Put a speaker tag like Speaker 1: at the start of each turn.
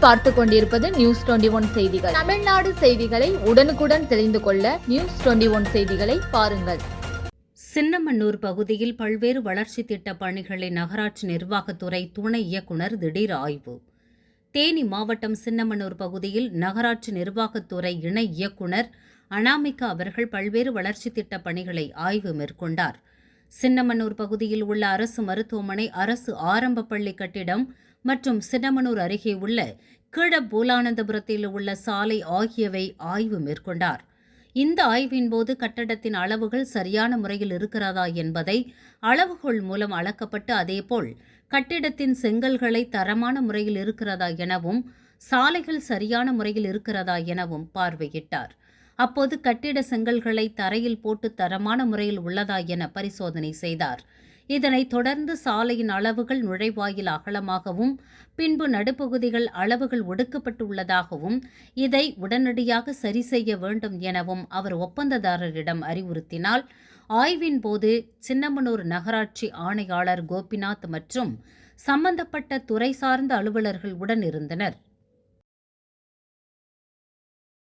Speaker 1: நீங்கள் பார்த்துக் கொண்டிருப்பது நியூஸ் 21 செய்திகள். தமிழ்நாடு செய்திகளை உடனுக்குடன் தெரிந்து கொள்ள நியூஸ் 21 செய்திகளை பாருங்கள்.
Speaker 2: சின்னமனூர் பகுதியில் பல்வேறு வளர்ச்சி திட்ட பணிகளை நகராட்சி நிர்வாகத்துறை துணை இயக்குநர் திடீர் ஆய்வு. தேனி மாவட்டம் சின்னமனூர் பகுதியில் நகராட்சி நிர்வாகத்துறை இணை இயக்குநர் அனாமிகா அவர்கள் பல்வேறு வளர்ச்சி திட்ட பணிகளை ஆய்வு மேற்கொண்டார். சின்னமனூர் பகுதியில் உள்ள அரசு மருத்துவமனை, அரசு ஆரம்ப பள்ளி கட்டிடம் மற்றும் சின்னமனூர் அருகே உள்ள கீழபூலானந்தபுரத்தில் உள்ள சாலை ஆகியவை ஆய்வு மேற்கொண்டார். இந்த ஆய்வின் போது கட்டடத்தின் அளவுகள் சரியான முறையில் இருக்கிறதா என்பதை அளவுகோல் மூலம் அளக்கப்பட்டு, அதேபோல் கட்டிடத்தின் செங்கல்களை தரமான முறையில் இருக்கிறதா எனவும் சாலைகள் சரியான முறையில் இருக்கிறதா எனவும் பார்வையிட்டார். அப்போது கட்டிட செங்கல்களை தரையில் போட்டு தரமான முறையில் உள்ளதா என பரிசோதனை செய்தார். இதனைத் தொடர்ந்து சாலையின் அளவுகள் நுழைவாயில் அகலமாகவும் பின்பு நடுப்பகுதிகள் அளவுகள் ஒடுக்கப்பட்டுள்ளதாகவும் இதை உடனடியாக சரி செய்ய வேண்டும் எனவும் அவர் ஒப்பந்ததாரரிடம் அறிவுறுத்தினார். ஆய்வின் போது சின்னமனூர் நகராட்சி ஆணையாளர் கோபிநாத் மற்றும் சம்பந்தப்பட்ட துறை சார்ந்த அலுவலர்கள் உடன் இருந்தனர்.